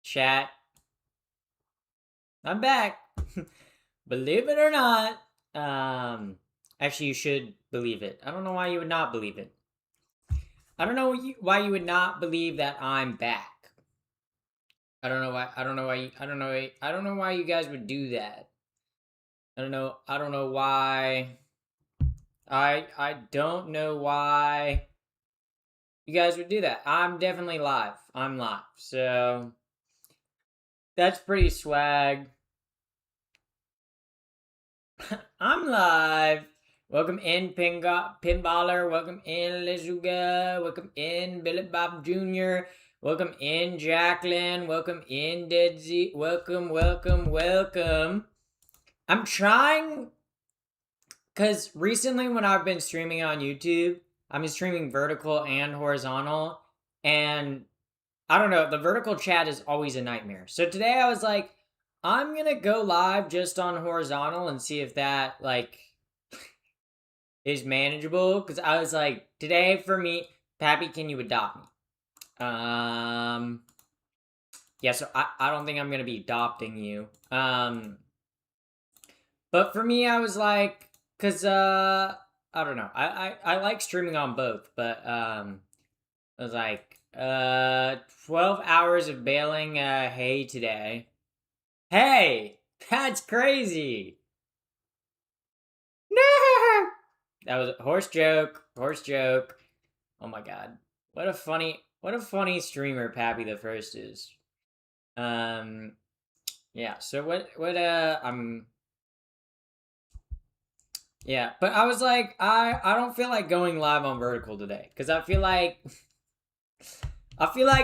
Chat. I'm back. Believe it or not. Actually, you should believe it. I don't know why you would not believe it. I don't know why you would not believe that I'm back. I don't know why. I don't know why. I don't know. I don't know why you guys would do that. I don't know. I don't know why. I don't know why you guys would do that. I'm definitely live. I'm live. So that's pretty swag. I'm live. Welcome in, Pinballer. Welcome in, Lizuga. Welcome in, Billy Bob Jr. Welcome in, Jacqueline. Welcome in, Dead Z. Welcome. I'm trying, because recently when I've been streaming on YouTube, I've been streaming vertical and horizontal. And I don't know, the vertical chat is always a nightmare. So today I was like, I'm gonna go live just on horizontal and see if that, like, is manageable, because I was like, today for me, Pappy, can you adopt me? Yeah, so I don't think I'm gonna be adopting you. But for me, I was like, cause I don't know, I like streaming on both, but I was like, 12 hours of baling hay today. Hey, that's crazy. No, that was a horse joke. Horse joke. Oh my god. What a funny streamer Pappy the First is. Um yeah, so what I'm yeah, but I was like I don't feel like going live on vertical today cuz I feel like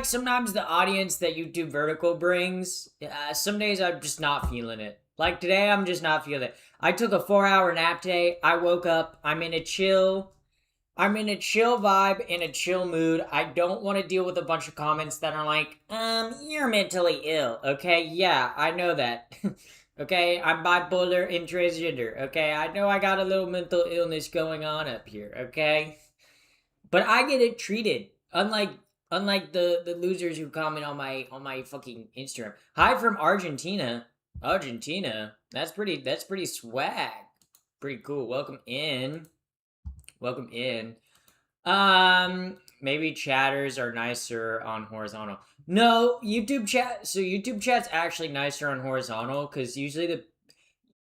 sometimes the audience that YouTube vertical brings, some days I'm just not feeling it. Like today I'm just not feeling it. I took a 4-hour nap today. I woke up, I'm in a chill vibe, in a chill mood. I don't want to deal with a bunch of comments that are like, you're mentally ill. Okay, yeah, I know that. Okay, I'm bipolar and transgender. Okay, I know I got a little mental illness going on up here. Okay, but I get it treated. Unlike the losers who comment on my fucking Instagram. Hi from Argentina. Argentina. That's pretty swag. Pretty cool. Welcome in. Welcome in. Maybe chatters are nicer on horizontal. No, YouTube chat. So YouTube chat's actually nicer on horizontal because usually the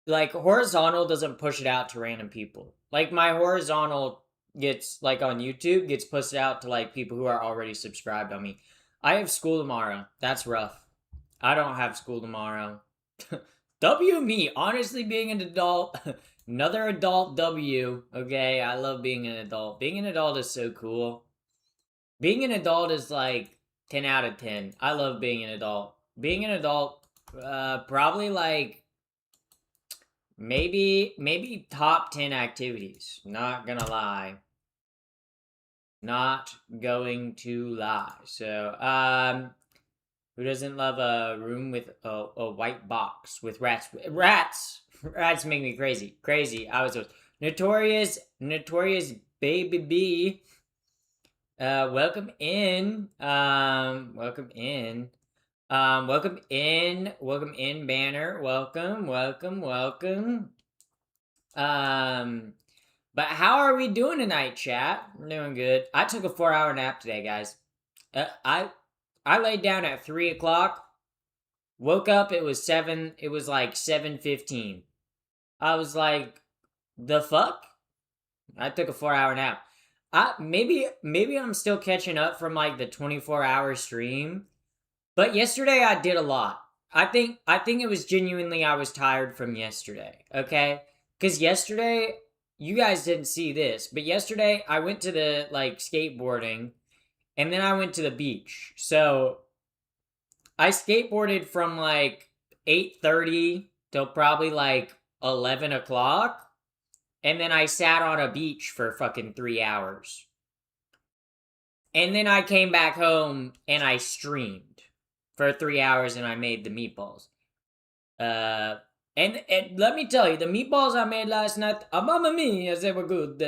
like horizontal doesn't push it out to random people. Like my horizontal gets like on YouTube gets pushed out to like people who are already subscribed on me. I have school tomorrow. That's rough. I don't have school tomorrow. W me, honestly being an adult. Another adult W. Okay, I love being an adult. Being an adult is so cool. Being an adult is like 10 out of 10. I love being an adult. Being an adult, probably like maybe top 10 activities. Not gonna lie. Not going to lie. So, who doesn't love a room with a white box with rats? Rats make me crazy. Crazy. I was notorious baby B. Welcome in. Welcome in. Welcome in, Banner. Welcome. Um, but how are we doing tonight, chat? We're doing good. I took a 4-hour nap today, guys. Uh, I I laid down at 3 o'clock. Woke up. It was 7. It was like 7:15. I was like, the fuck? I took a 4-hour nap. Maybe I'm still catching up from like the 24-hour stream. But yesterday I did a lot. I think it was genuinely I was tired from yesterday. Okay? Cuz yesterday you guys didn't see this, but yesterday I went to the like skateboarding and then I went to the beach. So, I skateboarded from like 8:30 till probably like 11 o'clock and then I sat on a beach for fucking 3 hours. And then I came back home and I streamed for 3 hours and I made the meatballs. Uh, and let me tell you, the meatballs I made last night, mamma mia, they were good.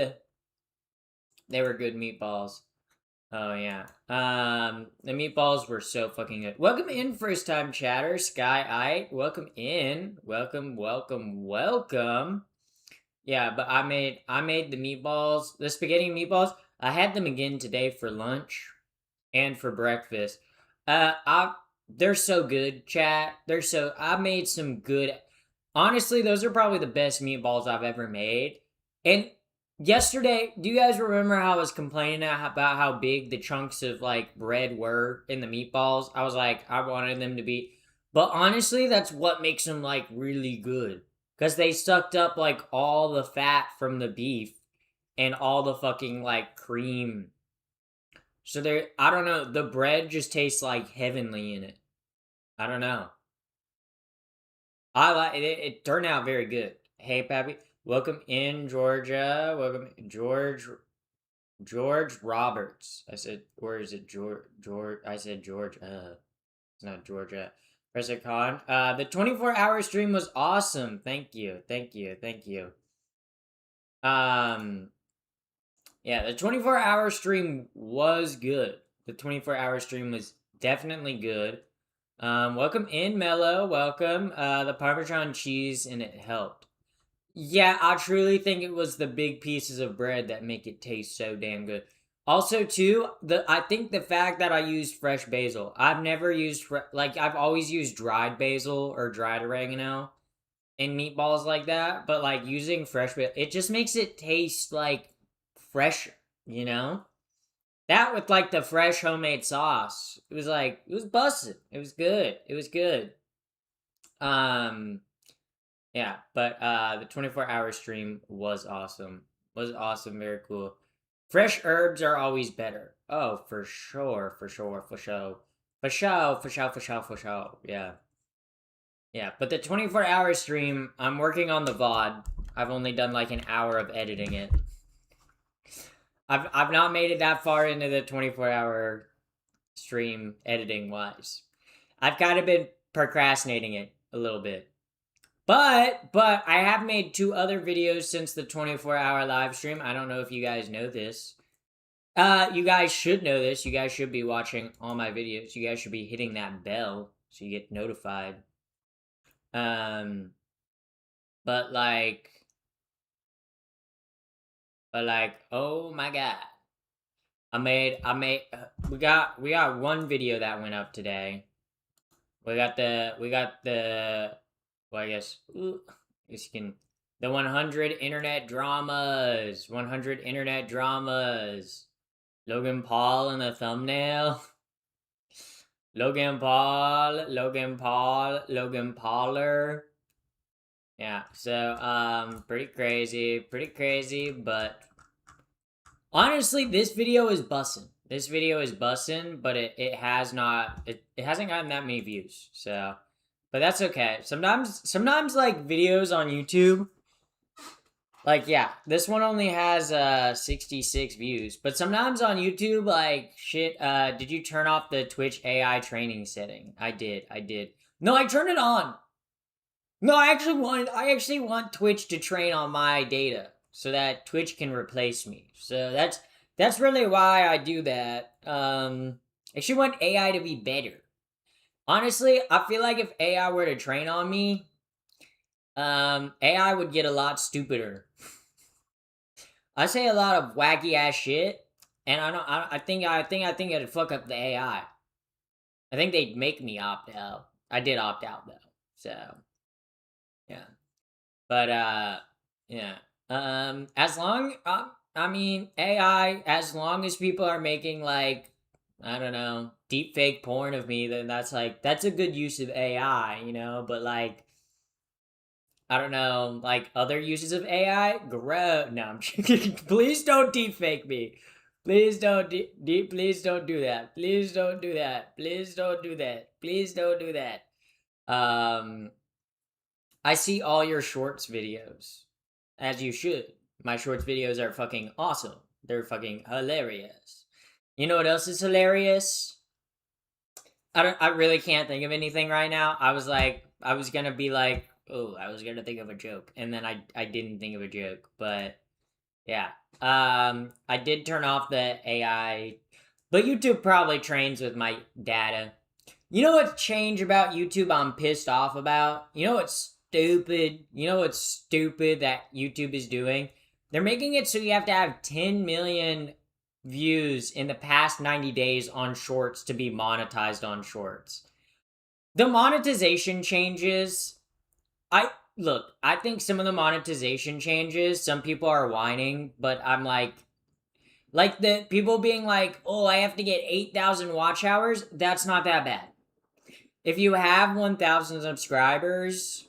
They were good meatballs. Oh yeah. The meatballs were so fucking good. Welcome in, first time chatter, Sky. Welcome in. Welcome. Yeah, but I made the meatballs, the spaghetti meatballs. I had them again today for lunch and for breakfast. I they're so good, chat. I made some good. Honestly, those are probably the best meatballs I've ever made. And yesterday, do you guys remember how I was complaining about how big the chunks of like bread were in the meatballs? I was like, I wanted them to be, but honestly, that's what makes them like really good because they sucked up like all the fat from the beef and all the fucking like cream. So there, I don't know. The bread just tastes like heavenly in it. I don't know. I like it. It turned out very good. Hey, Pappy, welcome in, Georgia. Welcome, George Roberts. I said, or is it George? George. I said George. It's not Georgia. Professor Khan. The 24-hour stream was awesome. Thank you. Um, yeah, the 24-hour stream was good. The 24-hour stream was definitely good. Welcome in, Mello. Welcome. The Parmesan cheese and it helped. Yeah, I truly think it was the big pieces of bread that make it taste so damn good. Also, too, I think the fact that I used fresh basil. I've never used like I've always used dried basil or dried oregano in meatballs like that, but like using fresh basil, it just makes it taste like fresher, you know? That with like the fresh homemade sauce. It was busted. It was good. It was good. Um yeah, but the 24-hour stream was awesome. Was awesome, very cool. Fresh herbs are always better. Oh, for sure, for sure, for sure. For sure, for sure, for sure, for sure. Yeah. Yeah, but the 24-hour stream, I'm working on the VOD. I've only done like an hour of editing it. I've not made it that far into the 24-hour stream editing wise. I've kind of been procrastinating it a little bit. But I have made 2 other videos since the 24-hour live stream. I don't know if you guys know this. You guys should know this. You guys should be watching all my videos. You guys should be hitting that bell so you get notified. Um but like oh my god. We got one video that went up today. We got the well, I guess you can the 100 internet dramas. 100 internet dramas. Logan Paul in the thumbnail. Logan Pauler. Yeah, so pretty crazy, but honestly, this video is bussin'. This video is bussin', but it has not it hasn't gotten that many views. So, but that's okay. Sometimes like videos on YouTube, like yeah, this one only has 66 views, but sometimes on YouTube like shit did you turn off the Twitch AI training setting? I did. I did. No, I turned it on. No, I actually want Twitch to train on my data so that Twitch can replace me. So that's really why I do that. I actually want AI to be better. Honestly, I feel like if AI were to train on me, AI would get a lot stupider. I say a lot of wacky ass shit, and I think it'd fuck up the AI. I think they'd make me opt out. I did opt out though, so yeah. But yeah. As long I mean AI, as long as people are making like I don't know deep fake porn of me, then that's a good use of AI, you know. But like I don't know, like other uses of AI, gross. No, I'm kidding. Please don't deep fake me. Please don't please don't do that. Please don't do that. Please don't do that. Please don't do that. Um I see all your shorts videos. As you should. My shorts videos are fucking awesome. They're fucking hilarious. You know what else is hilarious? I really can't think of anything right now. I was gonna be like, oh, I was gonna think of a joke, and then I didn't think of a joke, but yeah. I did turn off the AI. But YouTube probably trains with my data. You know what's change about YouTube I'm pissed off about? You know what's stupid? You know what's stupid that YouTube is doing? They're making it so you have to have 10 million views in the past 90 days on shorts to be monetized on shorts. The monetization changes, I look, I think some of the monetization changes, some people are whining, but I'm like the people being like, "Oh, I have to get 8,000 watch hours." That's not that bad. If you have 1,000 subscribers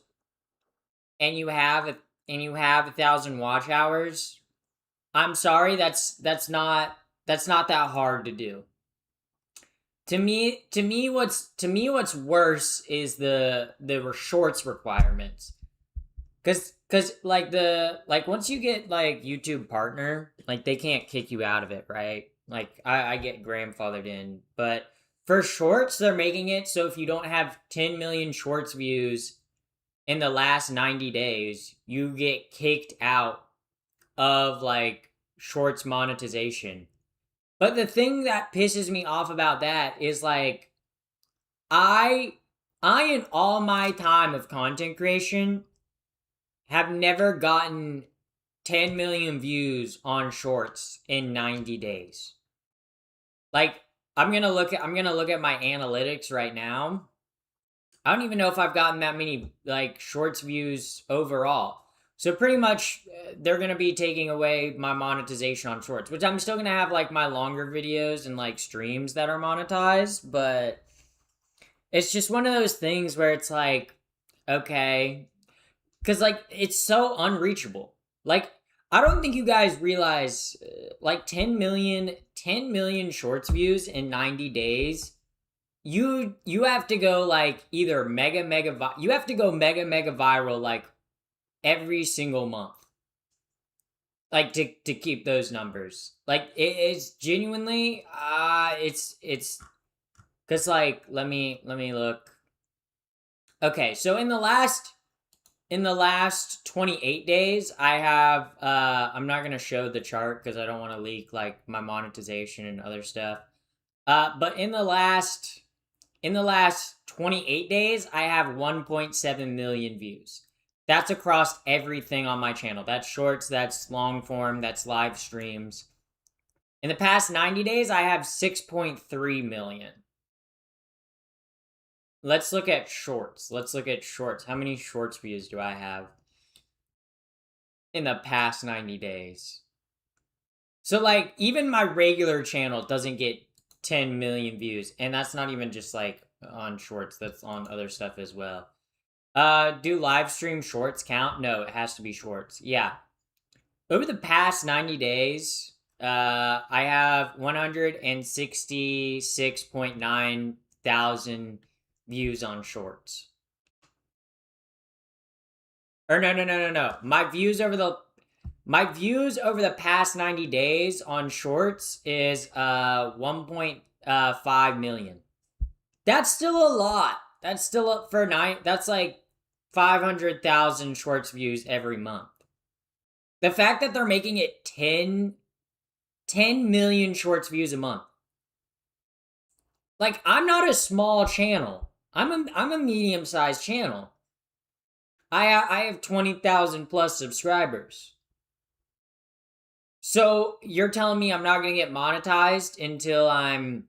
and you have 1,000 watch hours, I'm sorry, that's not that hard to do. To me, what's worse is the shorts requirements. Cause like once you get like YouTube partner, like they can't kick you out of it, right? Like I get grandfathered in, but for shorts they're making it so if you don't have 10 million shorts views in the last 90 days, you get kicked out of like shorts monetization. But the thing that pisses me off about that is like I I in all my time of content creation have never gotten 10 million views on shorts in 90 days. Like I'm going to look at my analytics right now. I don't even know if I've gotten that many like shorts views overall. So pretty much they're going to be taking away my monetization on shorts, which I'm still going to have like my longer videos and like streams that are monetized, but it's just one of those things where it's like okay, cuz like it's so unreachable. Like I don't think you guys realize like 10 million shorts views in 90 days. You have to go like either you have to go mega viral like every single month, like to keep those numbers. Like it's genuinely it's because like let me look. Okay, so in the last 28 days I have I'm not gonna show the chart because I don't want to leak like my monetization and other stuff. But in the last 28 days, I have 1.7 million views. That's across everything on my channel. That's shorts, that's long form, that's live streams. In the past 90 days, I have 6.3 million. Let's look at shorts. Let's look at shorts. How many shorts views do I have in the past 90 days? So, like, even my regular channel doesn't get 10 million views. And that's not even just like on shorts, that's on other stuff as well. Do live stream shorts count? No, it has to be shorts. Yeah. Over the past 90 days, I have 166.9 thousand views on shorts. Or no. My views over the past 90 days on shorts is 1.5 million. That's still a lot. That's still up for that's like 500,000 shorts views every month. The fact that they're making it 10 million shorts views a month. Like I'm not a small channel. I'm a medium-sized channel. I have 20,000 plus subscribers. So you're telling me I'm not going to get monetized until I'm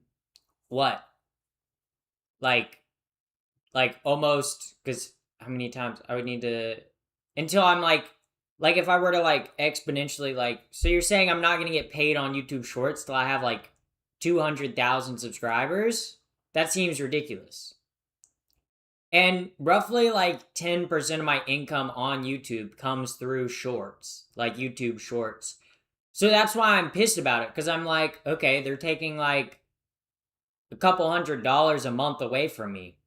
what? Like almost, because how many times I would need to until I'm like if I were to like exponentially like, so you're saying I'm not going to get paid on YouTube Shorts till I have like 200,000 subscribers? That seems ridiculous. And roughly like 10% of my income on YouTube comes through shorts, like YouTube Shorts. So that's why I'm pissed about it, because I'm like, okay, they're taking like a couple $100 a month away from me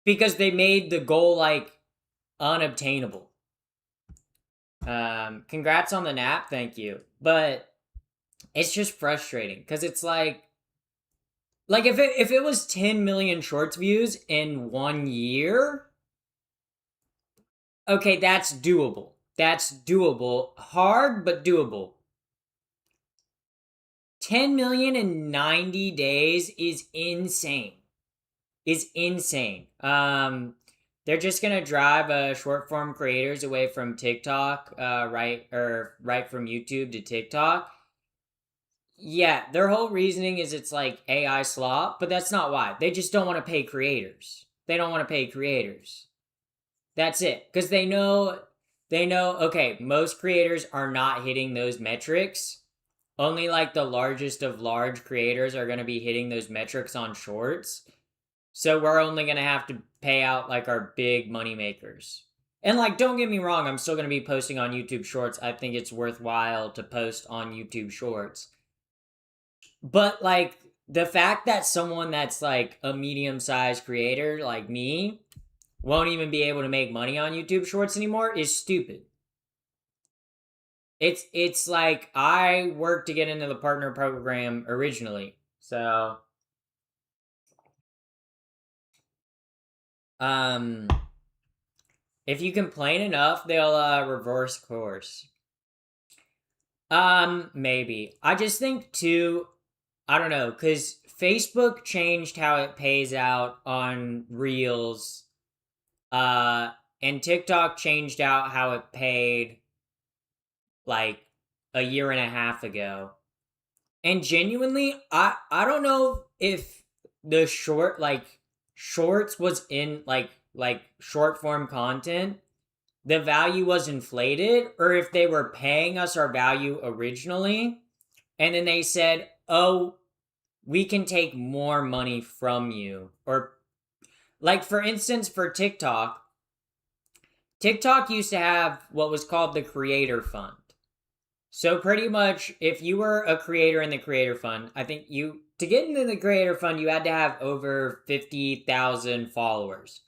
because they made the goal like unobtainable. Congrats on the nap, thank you. But it's just frustrating because it's like if it was 10 million shorts views in 1 year, okay, that's doable. That's doable. Hard but doable. 10 million in 90 days is insane. They're just gonna drive short form creators away from TikTok, right from YouTube to TikTok. Yeah, their whole reasoning is it's like AI slop, but that's not why. They just don't want to pay creators. They don't want to pay creators. That's it. Because they know, okay, most creators are not hitting those metrics. Only like the largest of large creators are going to be hitting those metrics on shorts. So we're only going to have to pay out like our big money makers. And like, don't get me wrong, I'm still going to be posting on YouTube Shorts. I think it's worthwhile to post on YouTube Shorts. But like, the fact that someone that's like a medium sized creator like me won't even be able to make money on YouTube Shorts anymore is stupid. It's like I worked to get into the partner program originally. So if you complain enough, they'll reverse course. Maybe. I just think too, I don't know, cuz Facebook changed how it pays out on Reels. And TikTok changed out how it paid like a year and a half ago. And genuinely, I don't know if the shorts was in like short form content, the value was inflated, or if they were paying us our value originally, and then they said, "Oh, we can take more money from you." Or like for instance, for TikTok used to have what was called the Creator Fund. So pretty much, if you were a creator in the Creator Fund, I think to get into the Creator Fund, you had to have over 50,000 followers.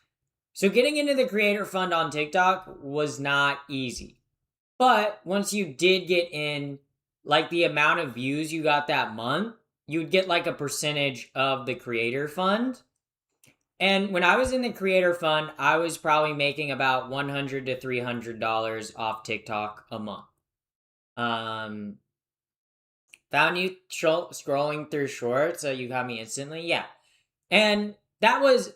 So getting into the Creator Fund on TikTok was not easy. But once you did get in, like the amount of views you got that month, you'd get like a percentage of the Creator Fund. And when I was in the Creator Fund, I was probably making about $100 to $300 off TikTok a month. Found you scrolling through shorts, so you got me instantly. Yeah, and that was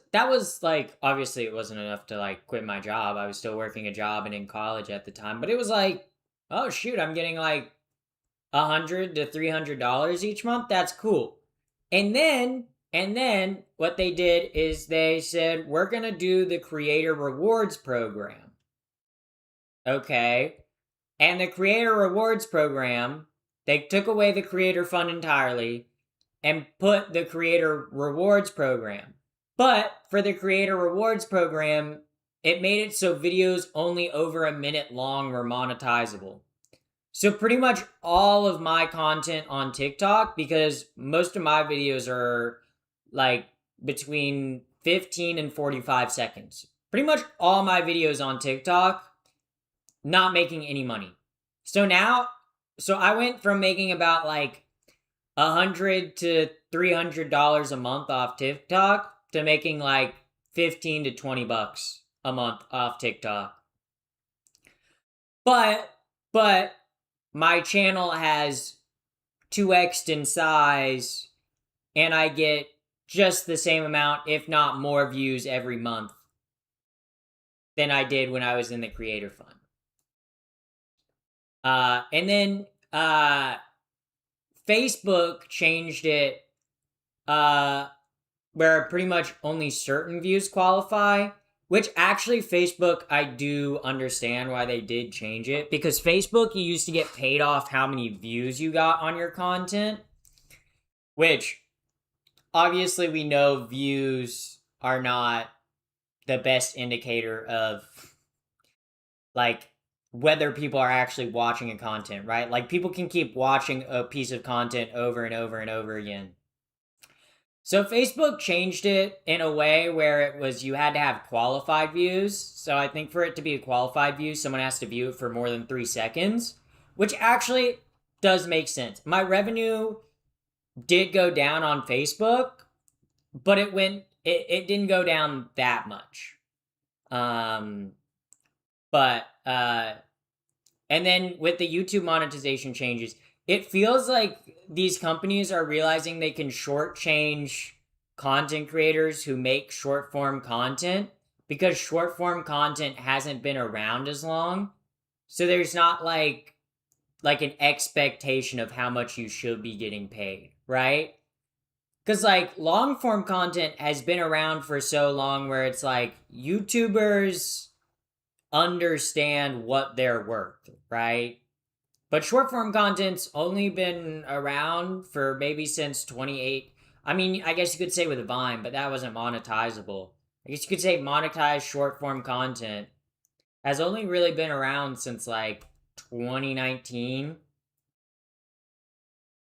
like, obviously it wasn't enough to like quit my job. I was still working a job and in college at the time, but it was like, oh shoot, I'm getting like $100 to $300 each month. That's cool. And then what they did is they said, we're gonna do the creator rewards program. Okay. And the Creator Rewards Program, they took away the Creator Fund entirely and put the Creator Rewards Program. But for the Creator Rewards Program, it made it so videos only over a minute long were monetizable. So pretty much all of my content on TikTok, because most of my videos are like between 15 and 45 seconds. Pretty much all my videos on TikTok, not making any money. So I went from making about like $100 to $300 a month off TikTok to making like 15 to $20 a month off TikTok. But my channel has 2x'd in size, and I get just the same amount, if not more, views every month than I did when I was in the Creator Fund. And then Facebook changed it where pretty much only certain views qualify, which actually Facebook, I do understand why they did change it, because Facebook, you used to get paid off how many views you got on your content, which obviously we know views are not the best indicator of like whether people are actually watching a content, right? Like people can keep watching a piece of content over and over and over again. So Facebook changed it in a way where it was you had to have qualified views. So I think for it to be a qualified view, someone has to view it for more than 3 seconds, which actually does make sense. My revenue did go down on Facebook, but it didn't go down that much. But and then with the YouTube monetization changes, it feels like these companies are realizing they can shortchange content creators who make short form content because short form content hasn't been around as long. So there's not like an expectation of how much you should be getting paid, right? Because like long form content has been around for so long where it's like YouTubers understand what they're worth, right? But short form content's only been around for maybe since 28. I mean, I guess you could say with Vine, but that wasn't monetizable. I guess you could say monetized short form content has only really been around since like 2019,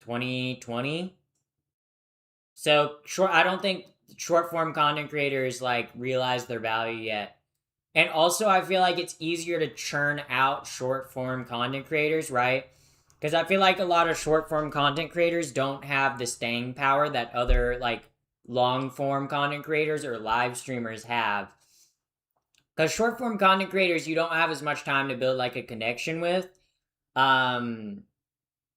2020. So short I don't think short form content creators like realize their value yet. And also, I feel like it's easier to churn out short form content creators, right? Because I feel like a lot of short form content creators don't have the staying power that other like long form content creators or live streamers have. Because short form content creators, you don't have as much time to build like a connection with. Um,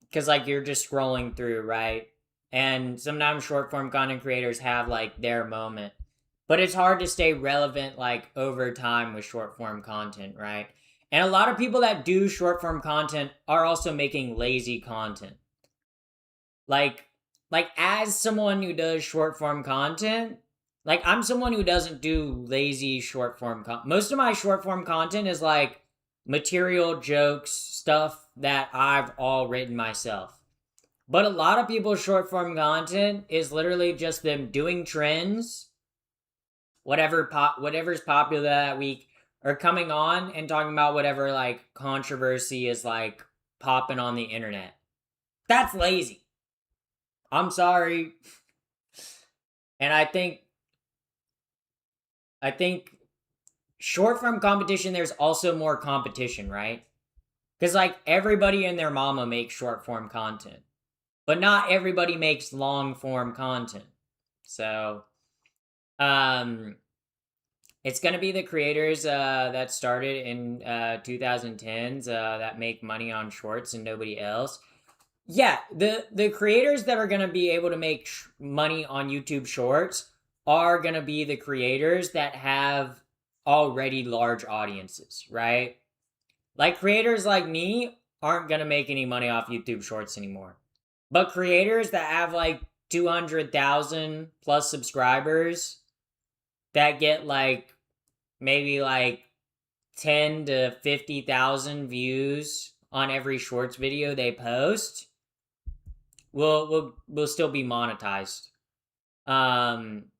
because like you're just scrolling through, right? And sometimes short form content creators have like their moment, but it's hard to stay relevant like over time with short form content, right? And a lot of people that do short form content are also making lazy content. Like like as someone who does short form content, like I'm someone who doesn't do lazy short form most of my short form content is like material jokes, stuff that I've all written myself. But a lot of people's short form content is literally just them doing trends, whatever's popular that week, or coming on and talking about whatever like controversy is like popping on the internet. That's lazy. I'm sorry. And I think short form competition there's also more competition, right? Cuz like everybody and their mama makes short form content. But not everybody makes long form content. So, um it's gonna be the creators that started in 2010s that make money on shorts and nobody else. Yeah, the creators that are gonna be able to make money on YouTube Shorts are gonna be the creators that have already large audiences, right? Like creators like me aren't gonna make any money off YouTube Shorts anymore. But creators that have like 200,000 plus subscribers that get like maybe like 10 to 50,000 views on every shorts video they post will still be monetized. Um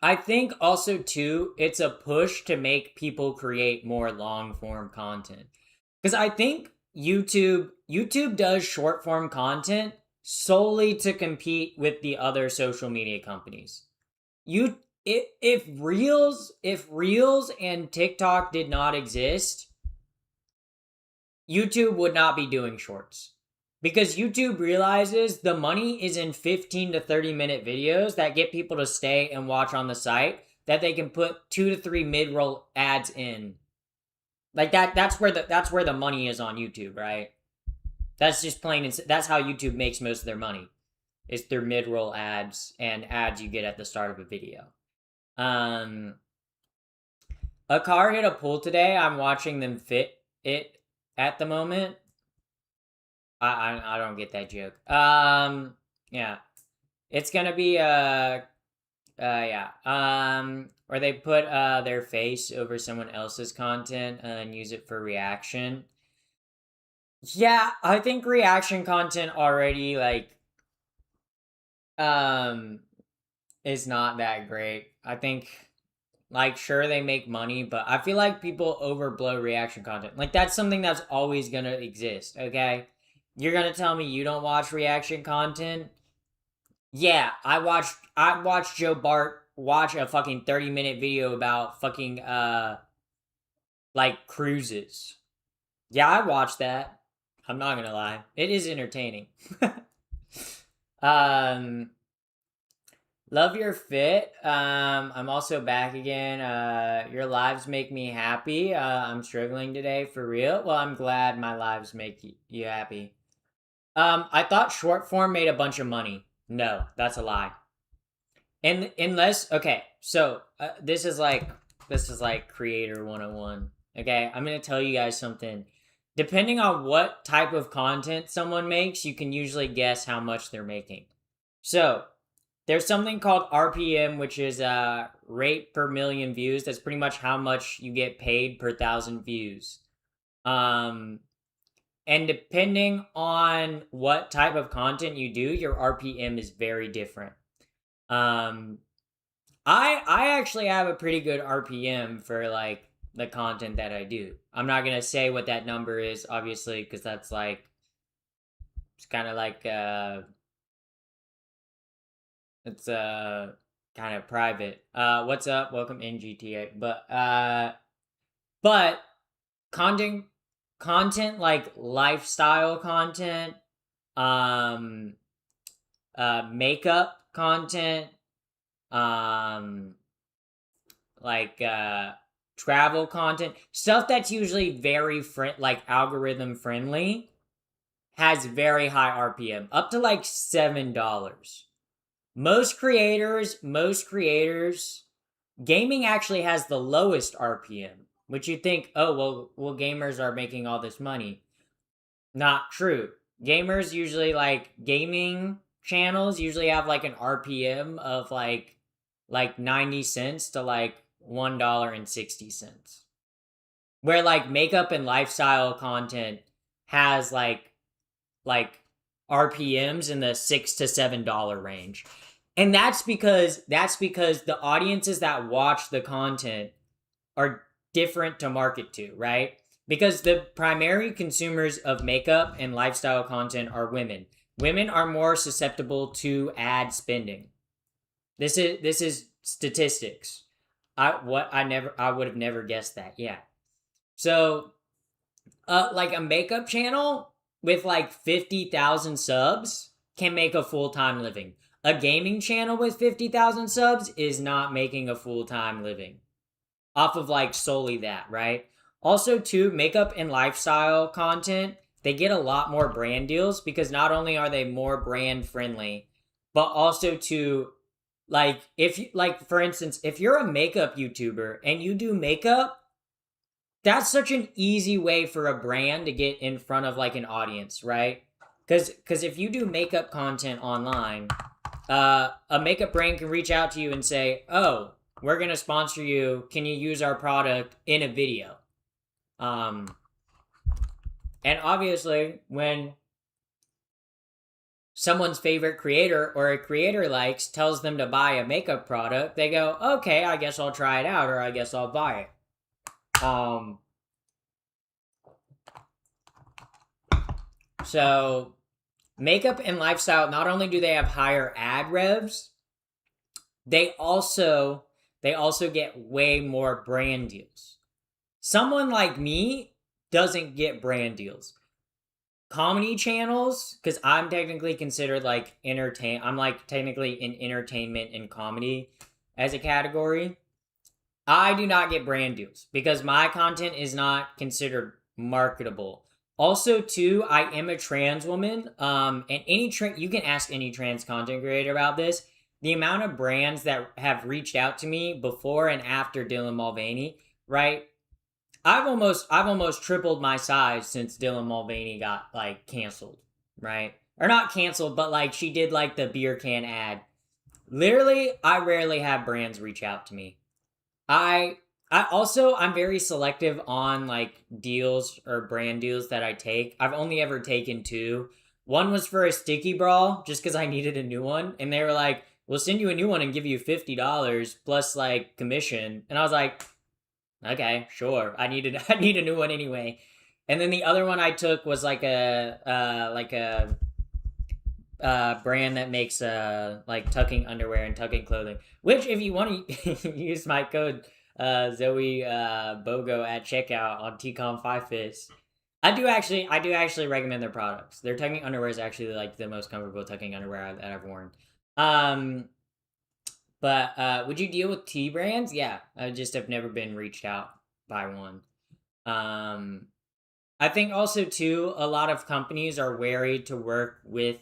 I think also too it's a push to make people create more long form content. Cuz I think YouTube does short form content solely to compete with the other social media companies. You if Reels and TikTok did not exist, YouTube would not be doing shorts. Because YouTube realizes the money is in 15 to 30-minute videos that get people to stay and watch on the site that they can put 2 to 3 mid-roll ads in. Like that's where the money is on YouTube, right? That's just plain and that's how YouTube makes most of their money. Is through mid-roll ads and ads you get at the start of a video. Um a car hit a pool today. I'm watching them fit it at the moment. I don't get that joke. Yeah. It's gonna be yeah. Or they put their face over someone else's content and use it for reaction. Yeah, I think reaction content already like um is not that great. I think like sure they make money, but I feel like people overblow reaction content. Like that's something that's always gonna exist, okay? You're gonna tell me you don't watch reaction content? Yeah, I watched Joe Bart watch a fucking 30-minute video about fucking like cruises. Yeah, I watched that. I'm not gonna lie. It is entertaining. um Love your fit. I'm also back again. Your lives make me happy. I'm struggling today for real. Well, I'm glad my lives make you happy. I thought short form made a bunch of money. No, that's a lie. And unless okay, so this is like creator 101. Okay, I'm gonna tell you guys something. Depending on what type of content someone makes, you can usually guess how much they're making. So there's something called RPM, which is rate per million views. That's pretty much how much you get paid per thousand views. Um, and depending on what type of content you do, your RPM is very different. Um, I actually have a pretty good RPM for like the content that I do. I'm not gonna say what that number is, obviously, because that's like it's kind of like it's kind of private. What's up? Welcome in GTA. But content content like lifestyle content, um, makeup content, um, like travel content, stuff that's usually very like algorithm friendly, has very high RPM, up to like $7. Most creators, gaming actually has the lowest RPM, which you think, oh well, gamers are making all this money. Not true. Gamers usually like gaming channels usually have like an RPM of like 90 cents to like $1.60. Where like makeup and lifestyle content has like RPMs in the $6 to $7 range. And that's because the audiences that watch the content are different to market to, right? Because the primary consumers of makeup and lifestyle content are women. Women are more susceptible to ad spending. This is statistics. I would have never guessed that. Yeah. So like a makeup channel with like 50,000 subs can make a full-time living. A gaming channel with 50,000 subs is not making a full-time living off of like solely that, right? Also, too, makeup and lifestyle content, they get a lot more brand deals because not only are they more brand friendly, but also to like if you like for instance, if you're a makeup YouTuber and you do makeup, that's such an easy way for a brand to get in front of like an audience, right? Because if you do makeup content online, a makeup brand can reach out to you and say, "Oh, we're gonna sponsor you. Can you use our product in a video?" Um, and obviously, when someone's favorite creator or a creator likes tells them to buy a makeup product, they go, "Okay, I guess I'll try it out, or I guess I'll buy it." So makeup and lifestyle, not only do they have higher ad revs, they also they also get way more brand deals. Someone like me doesn't get brand deals. Comedy channels, because I'm technically considered like I'm like technically in entertainment and comedy as a category. I do not get brand deals because my content is not considered marketable. Also, too, I am a trans woman. And you can ask any trans content creator about this. The amount of brands that have reached out to me before and after Dylan Mulvaney, right? I've almost tripled my size since Dylan Mulvaney got like canceled, right? Or not canceled, but like she did like the beer can ad. Literally, I rarely have brands reach out to me. I I'm very selective on like deals or brand deals that I take. I've only ever taken two. One was for a sticky bra just because I needed a new one, and they were like, "We'll send you a new one and give you $50 plus like commission." And I was like, "Okay, sure. I need a new one anyway." And then the other one I took was like a brand that makes like tucking underwear and tucking clothing. Which, if you want to use my code Zoe Bogo at checkout on TCOM 5 Fist, I do actually recommend their products. Their tucking underwear is actually like the most comfortable tucking underwear that I've worn. Um, But would you deal with T brands? Yeah, I just have never been reached out by one. Um, I think also too, a lot of companies are wary to work with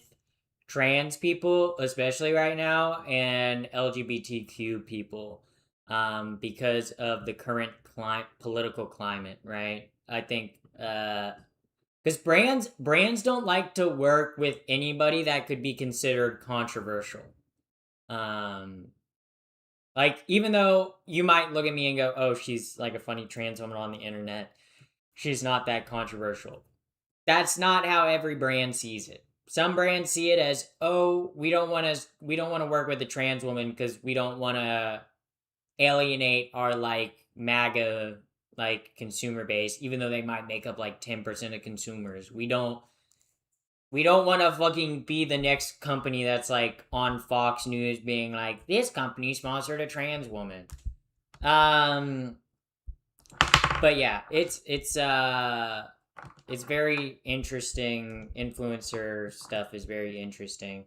trans people, especially right now, and LGBTQ people, because of the current political climate. Right? I think because brands don't like to work with anybody that could be considered controversial. Um, like even though you might look at me and go, "Oh, she's like a funny trans woman on the internet," she's not that controversial. That's not how every brand sees it. Some brands see it as, "Oh, we don't want to work with a trans woman because we don't want to alienate our like MAGA like consumer base, even though they might make up like 10% of consumers. We don't want to fucking be the next company that's like on Fox News being like, this company sponsored a trans woman." Um, but yeah, it's very interesting. Influencer stuff is very interesting.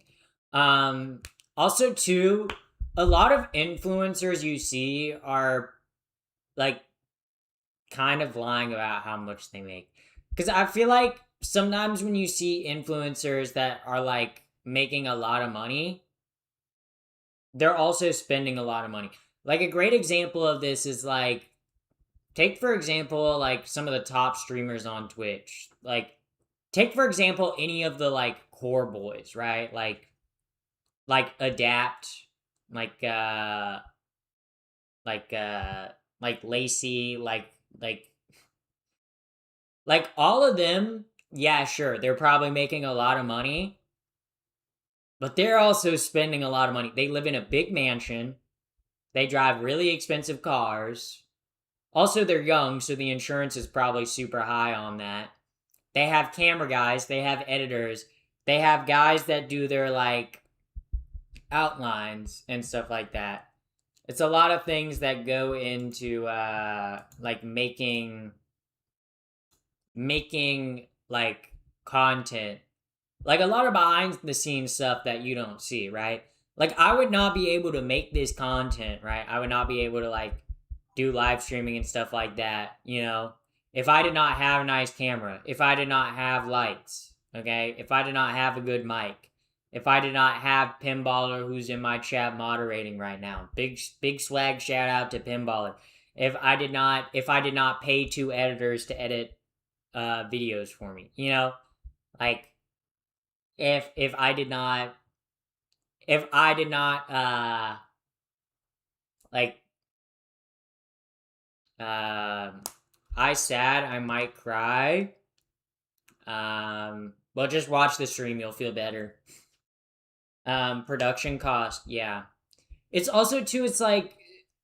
Um, Also, too, a lot of influencers you see are like kind of lying about how much they make. Because I feel like sometimes when you see influencers that are like making a lot of money, they're also spending a lot of money. Like a great example of this is like, take for example, like some of the top streamers on Twitch. Like, take for example any of the like core boys, right? Like Adapt, like like uh like Lacey, like like all of them. Yeah, sure, they're probably making a lot of money, but they're also spending a lot of money. They live in a big mansion. They drive really expensive cars. Also, they're young, so the insurance is probably super high on that. They have camera guys, they have editors, they have guys that do their like outlines and stuff like that. It's a lot of things that go into like making like content, like a lot of behind the scenes stuff that you don't see, right? Like I would not be able to make this content, right? I would not be able to like do live streaming and stuff like that, if I did not have a nice camera, if I did not have lights, okay? If I did not have a good mic, if I did not have Pinballer who's in my chat moderating right now. Big swag shout out to Pinballer. If I did not pay two editors to edit videos for me, like if I did not like I sad, I might cry. Well, just watch the stream, you'll feel better. Production cost, yeah. It's also too, it's like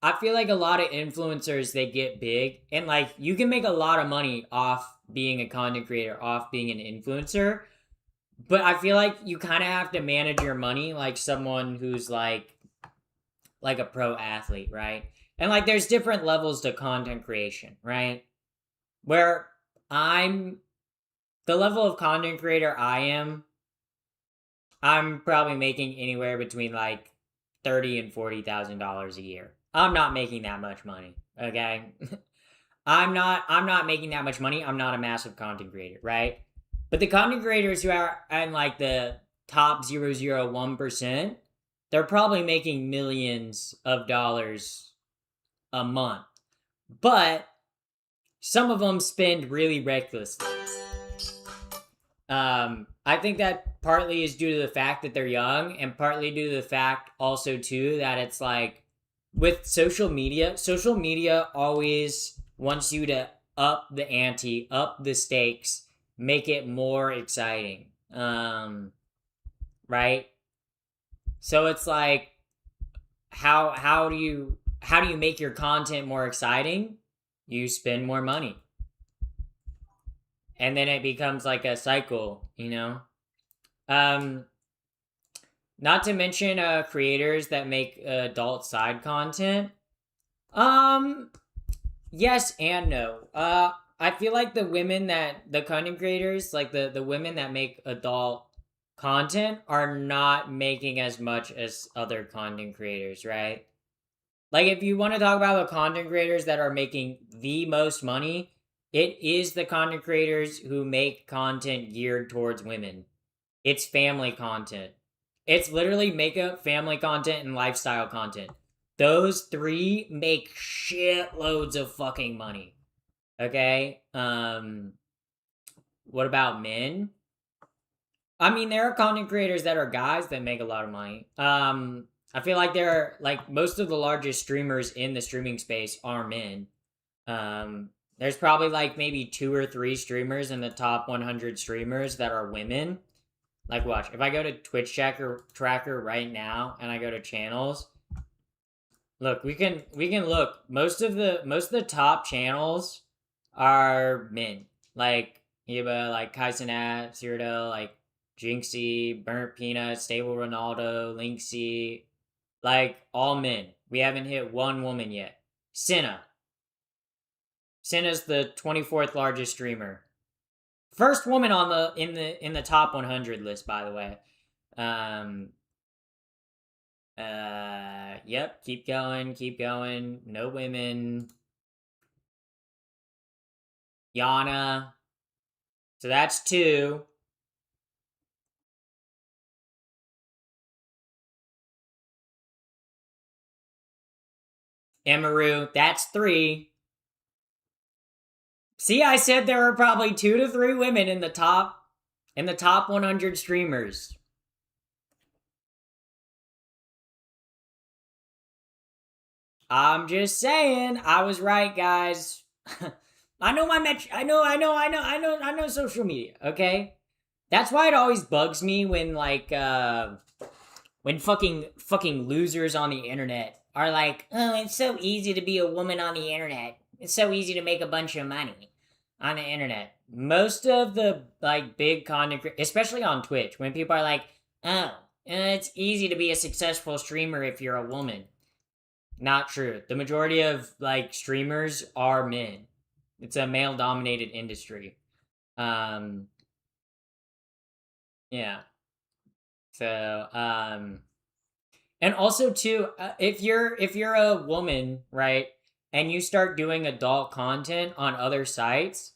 I feel like a lot of influencers, they get big and like you can make a lot of money off being a content creator, off being an influencer. But I feel like you kind of have to manage your money like someone who's like a pro athlete, right? And like there's different levels to content creation, right? Where I'm the level of content creator I'm probably making anywhere between like $30,000 and $40,000 a year. I'm not making that much money. Okay. I'm not making that much money. I'm not a massive content creator, right? But the content creators who are in like the top 0.001%, they're probably making millions of dollars a month. But some of them spend really recklessly. I think that partly is due to the fact that they're young, and partly due to the fact also too that it's like with social media always wants you to up the ante, up the stakes, make it more exciting. Right? So it's like how do you make your content more exciting? You spend more money. And then it becomes like a cycle. Um Not to mention creators that make adult side content. Um yes and no. I feel like the content creators, like the women that make adult content are not making as much as other content creators, right? Like, if you want to talk about the content creators that are making the most money, it is the content creators who make content geared towards women. It's family content. It's literally makeup, family content, and lifestyle content. Those three make shitloads of fucking money. Okay? What about men? I mean, there are content creators that are guys that make a lot of money. I feel like there are, like, most of the largest streamers in the streaming space are men. There's probably like maybe 2 or 3 streamers in the top 100 streamers that are women. Like, watch, if I go to Twitch tracker right now and I go to channels, look, we can look. Most of the top channels are men. Like Iba, like Kaisenat, Cyrdo, like Jinxie, Burnt Peanut, Stable Ronaldo, Linksy, like all men. We haven't hit one woman yet. Senna. Senna's the 24th largest streamer. First woman on the in the top 100 list, by the way. Yep, keep going. No women. Yana. So that's 2. Emaru, that's 3. See, I said there were probably 2 to 3 women in the top 100 streamers. I'm just saying, I was right, guys. I know my I know social media, okay? That's why it always bugs me when like when fucking losers on the internet are like, "Oh, it's so easy to be a woman on the internet. It's so easy to make a bunch of money on the internet." Most of the like big content, especially on Twitch, when people are like, "Oh, it's easy to be a successful streamer if you're a woman." Not true. The majority of like streamers are men. It's a male dominated industry. Um yeah. So and also too, if you're a woman, right, and you start doing adult content on other sites,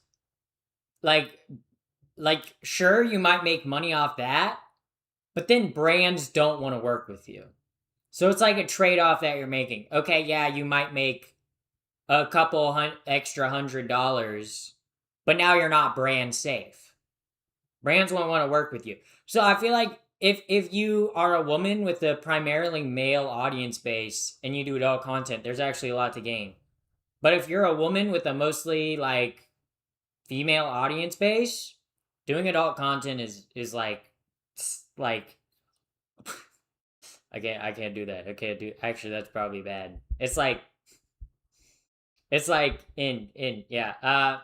like sure you might make money off that, but then brands don't want to work with you. So it's like a trade-off that you're making. Okay, yeah, you might make a couple extra $100, but now you're not brand safe. Brands won't want to work with you. So I feel like if you are a woman with a primarily male audience base and you do adult content, there's actually a lot to gain. But if you're a woman with a mostly like female audience base, doing adult content is like I can't do that. I can't do, actually that's probably bad. It's like in yeah.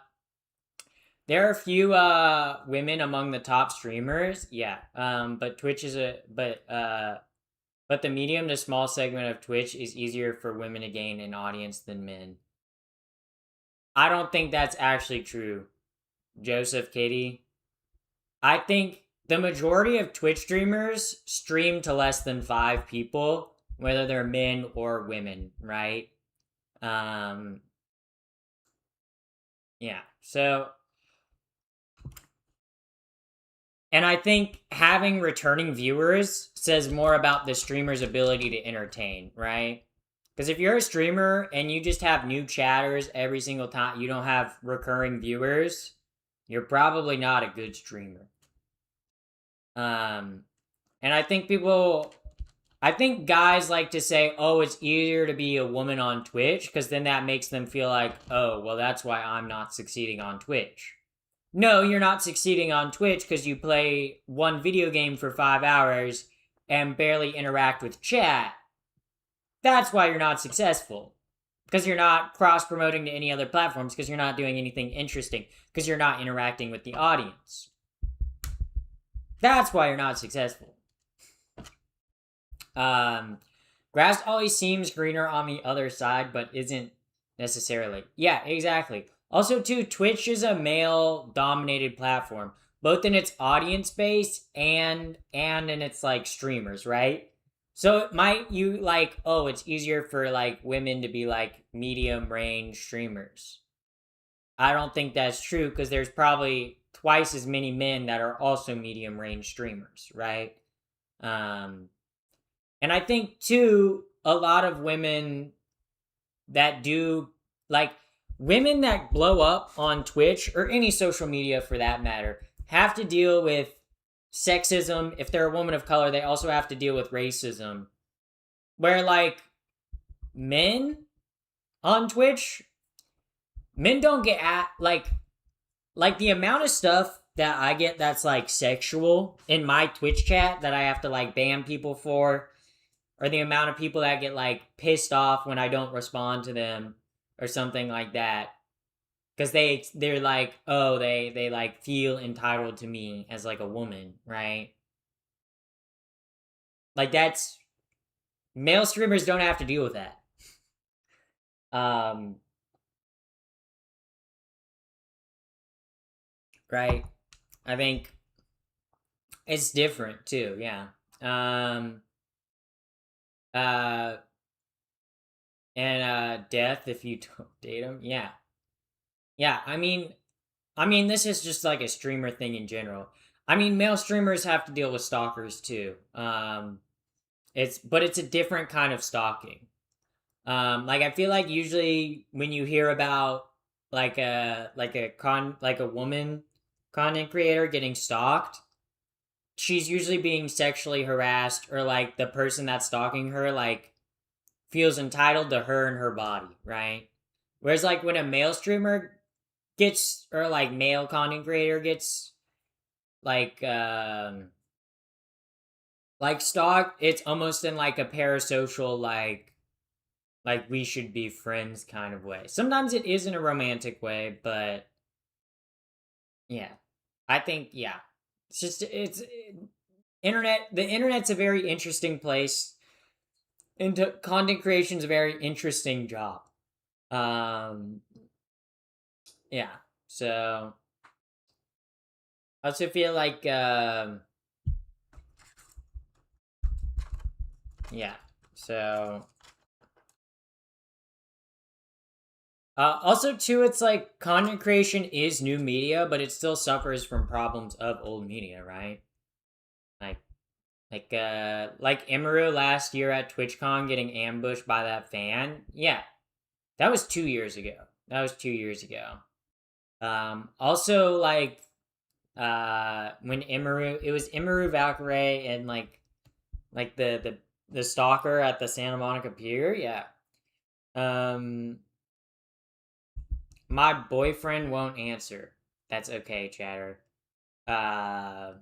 There are a few women among the top streamers, yeah. But Twitch is a but the medium to small segment of Twitch is easier for women to gain an audience than men. I don't think that's actually true, Joseph Katie. I think the majority of Twitch streamers stream to less than 5 people, whether they're men or women, right? Um yeah. So, and I think having returning viewers says more about the streamer's ability to entertain, right? Because if you're a streamer and you just have new chatters every single time, you don't have recurring viewers, you're probably not a good streamer. And I think guys like to say, "Oh, it's easier to be a woman on Twitch," because then that makes them feel like, "Oh, well, that's why I'm not succeeding on Twitch." No, you're not succeeding on Twitch because you play one video game for 5 hours and barely interact with chat. That's why you're not successful. Because you're not cross promoting to any other platforms, because you're not doing anything interesting, because you're not interacting with the audience. That's why you're not successful. Grass always seems greener on the other side, but isn't necessarily. Yeah, exactly. Also, too, Twitch is a male dominated platform. both in its audience base and in its like streamers, right? So it might you like, oh, it's easier for like women to be like medium range streamers. I don't think that's true because there's probably twice as many men that are also medium range streamers, right? Um, and I think too, a lot of women that do like women that blow up on Twitch or any social media for that matter have to deal with sexism. If they're a woman of color, they also have to deal with racism. Where like men on Twitch, men don't get at like the amount of stuff that I get that's like sexual in my Twitch chat that I have to like ban people for, or the amount of people that get like pissed off when I don't respond to them or something like that because they're like, oh, they like feel entitled to me as like a woman, right? Like that's male streamers don't have to deal with that. um right, I think it's different too, yeah. um uh and death if you don't date him, yeah. Yeah, I mean, this is just like a streamer thing in general. I mean, male streamers have to deal with stalkers too. But it's a different kind of stalking. Like I feel like usually when you hear about like a woman content creator getting stalked, she's usually being sexually harassed, or like the person that's stalking her like feels entitled to her and her body, right? Whereas like when a male streamer gets, or like male content creator gets like like stalked, it's almost in like a parasocial like we should be friends kind of way. Sometimes it is in a romantic way, but yeah. I think yeah. It's just internet, the internet's a very interesting place, and content creation's a very interesting job. Um yeah. So I also feel like yeah. So also too, it's like content creation is new media, but it still suffers from problems of old media, right? Like like Emeru last year at TwitchCon getting ambushed by that fan. Yeah, that was 2 years ago. That was 2 years ago. Also like when Emeru, it was Emeru Valkyrie and like the stalker at the Santa Monica Pier. Yeah. Um, my boyfriend won't answer. That's okay, chatter. Uh,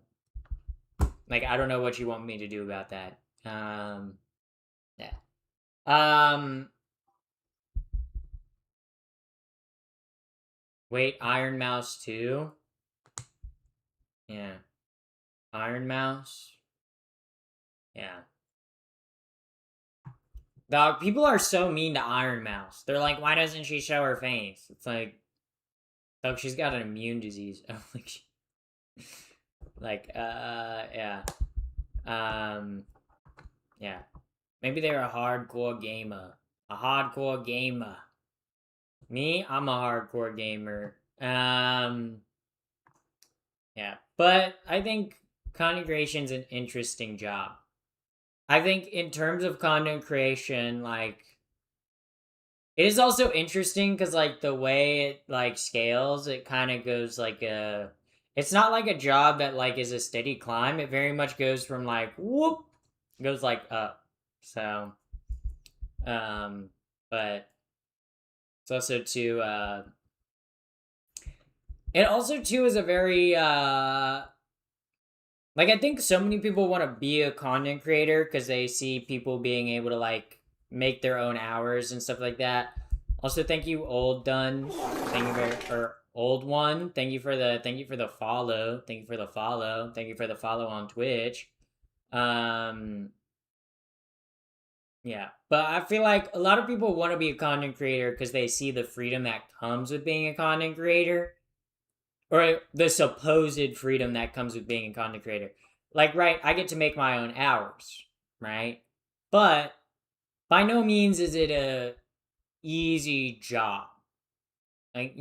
like I don't know what you want me to do about that. Yeah. Um, wait, Iron Mouse 2? Yeah. Iron Mouse? Yeah. Dog, people are so mean to Iron Mouse. They're like, why doesn't she show her face? It's like, oh, she's got an immune disease. Yeah. Um, yeah. Maybe they're a hardcore gamer. A hardcore gamer. Me, I'm a hardcore gamer. Yeah. But I think content creation's an interesting job. I think in terms of content creation, like it is also interesting because like the way it like scales, it kind of goes like a. It's not like a job that like is a steady climb. It very much goes from like whoop, goes like up. So, um, but it's also too. It also too is a very like I think so many people want to be a content creator because they see people being able to like make their own hours and stuff like that. Also, thank you, Old Done. Thank you for Old One. Thank you for the follow. Thank you for the follow. Thank you for the follow on Twitch. Um, yeah, but I feel like a lot of people want to be a content creator because they see the freedom that comes with being a content creator. or the supposed freedom that comes with being a content creator. Like, right, I get to make my own hours, right? But by no means is it a easy job. Like,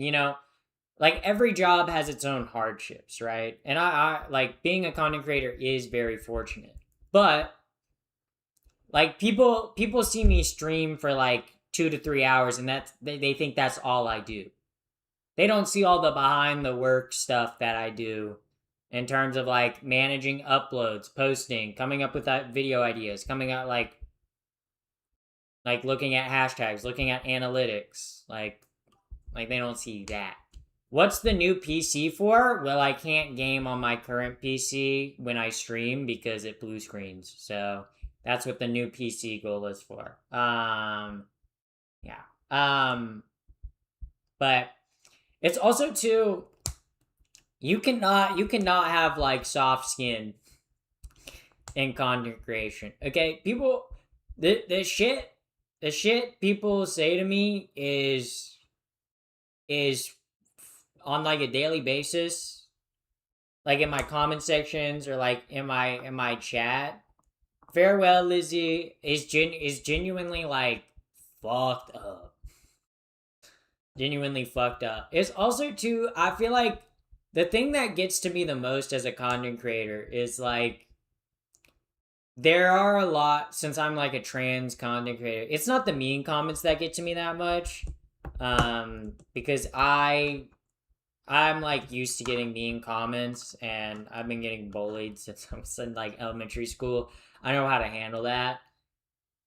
like every job has its own hardships, right? And I like being a content creator is very fortunate. But like people see me stream for like 2 to 3 hours and they think that's all I do. They don't see all the behind the work stuff that I do in terms of like managing uploads, posting, coming up with that video ideas, coming out like looking at hashtags, looking at analytics, like they don't see that. What's the new PC for? Well, I can't game on my current PC when I stream because it blue screens. So that's what the new PC goal is for. Yeah. But it's also too, you cannot have like soft skin in content creation. Okay, people, the shit people say to me is on like a daily basis, like in my comment sections or like in my chat. Farewell, Lizzie is genuinely like fucked up. Genuinely fucked up. It's also too. I feel like the thing that gets to me the most as a content creator is like there are a lot, since I'm like a trans content creator. It's not the mean comments that get to me that much, because I'm like used to getting mean comments, and I've been getting bullied since I was in like elementary school. I know how to handle that.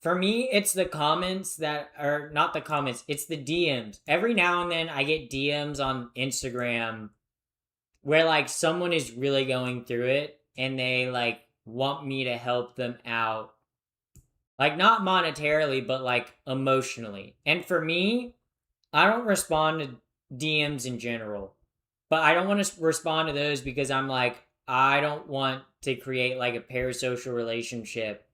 For me, it's the comments that are not the comments, it's the DMs. Every now and then I get DMs on Instagram where like someone is really going through it and they like want me to help them out. Like not monetarily, but like emotionally. And for me, I don't respond to DMs in general. But I don't want to respond to those because I'm like, I don't want to create like a parasocial relationship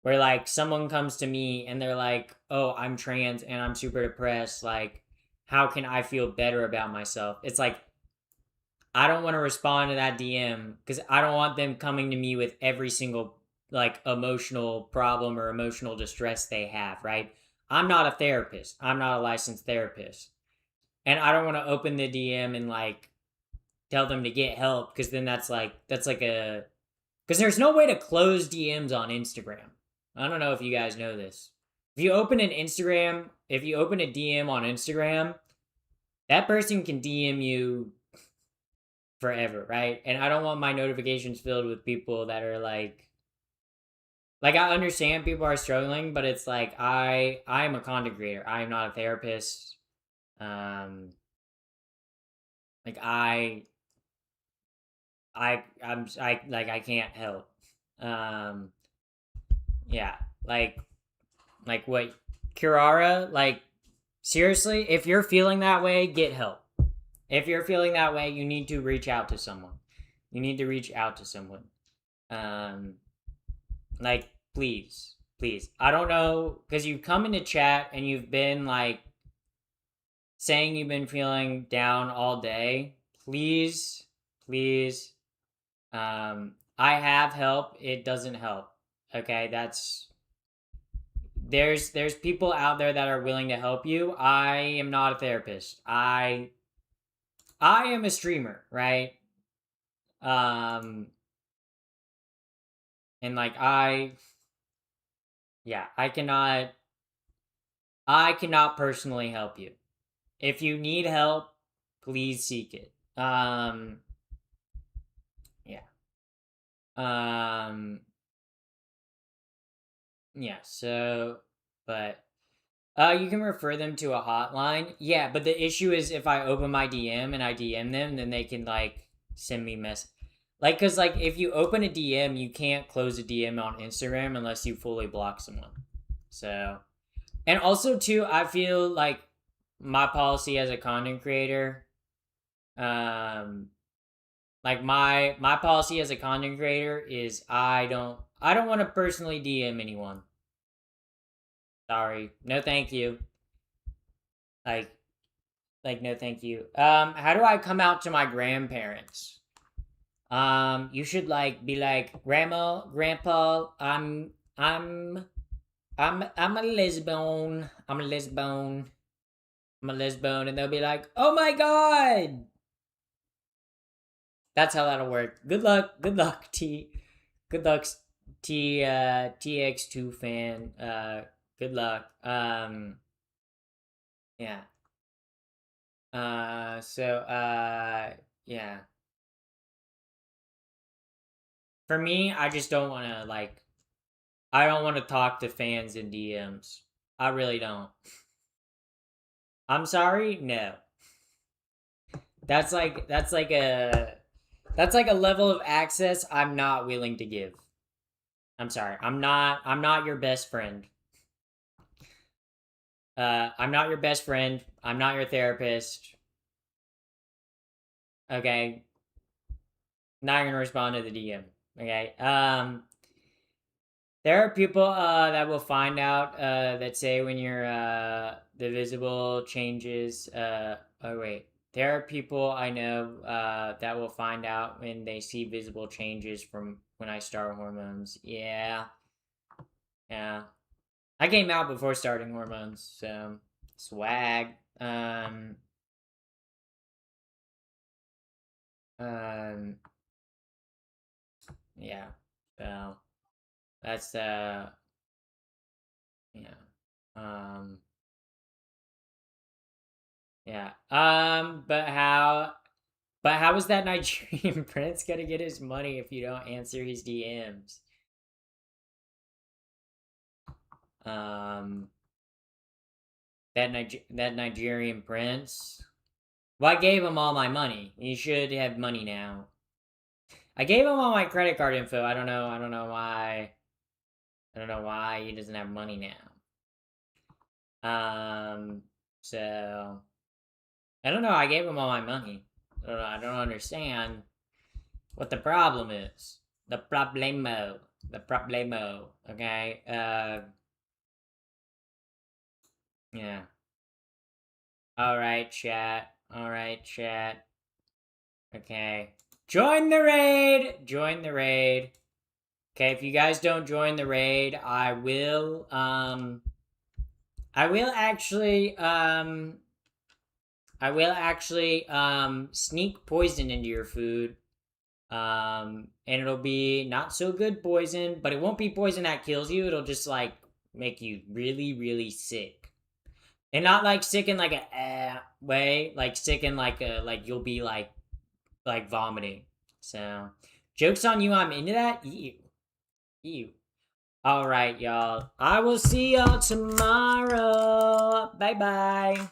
where like someone comes to me and they're like, "Oh, I'm trans and I'm super depressed. Like, how can I feel better about myself?" It's like I don't want to respond to that DM because I don't want them coming to me with every single like emotional problem or emotional distress they have, right? I'm not a therapist. I'm not a licensed therapist. And I don't want to open the DM and like tell them to get help because then that's like a because there's no way to close DMs on Instagram. I don't know if you guys know this. If you open a DM on Instagram, that person can DM you forever, right? And I don't want my notifications filled with people that are like I understand people are struggling, but it's like I am a content creator. I am not a therapist. Um like I can't help. Um yeah, like what Kirara, like seriously, if you're feeling that way, get help. If you're feeling that way, you need to reach out to someone. You need to reach out to someone. Um like please, please. I don't know cuz you've come into chat and you've been like saying you've been feeling down all day. Please, please, I have help. It doesn't help. Okay, there's people out there that are willing to help you. I am not a therapist. I am a streamer, right? Um and like yeah, I cannot personally help you. If you need help, please seek it. Yeah. Um yeah, so but you can refer them to a hotline. Yeah, but the issue is if I open my DM and I DM them, then they can like send me like cuz like if you open a DM, you can't close a DM on Instagram unless you fully block someone. So, and also too, I feel like my policy as a content creator um like my policy as a content creator is I don't want to personally DM anyone. Sorry. No thank you. Like Like, no, thank you. How do I come out to my grandparents? You should like be like, Grandma, Grandpa, I'm a lesbian. I'm a lesbian. I'm a lesbian, and they'll be like, "Oh my god!" That's how that'll work. Good luck. Good luck, T. Good luck, TX2 fan. Good luck. Yeah. Yeah. For me, I just don't want to like. I don't want to talk to fans in DMs. I really don't. I'm sorry. No. That's like a level of access I'm not willing to give. I'm sorry. I'm not your best friend. I'm not your best friend. I'm not your therapist. Okay. Not gonna respond to the DM. Okay. There are people that will find out that say when your the visible changes. Oh wait. There are people I know that will find out when they see visible changes from when I start hormones. Yeah. Yeah. I came out before starting hormones, so swag. Um, um, yeah. So that's yeah. Um, yeah. But how is that Nigerian prince gonna get his money if you don't answer his DMs? Um, that Nigerian prince. Well, I gave him all my money. He should have money now. I gave him all my credit card info. I don't know. I don't know why. I don't know why he doesn't have money now. So I don't know. I gave him all my money. I don't understand what the problem is. The problemo. The problemo. Okay. Yeah. All right, chat. All right, chat. Okay. Join the raid. Join the raid. Okay. If you guys don't join the raid, I will. I will actually. I will actually sneak poison into your food. And it'll be not so good poison, but it won't be poison that kills you. It'll just like make you really, really sick. And not like sick in like a way, like sick in like a like you'll be like vomiting. So jokes on you, I'm into that. Ew. Ew. All right, y'all. I will see y'all tomorrow. Bye bye.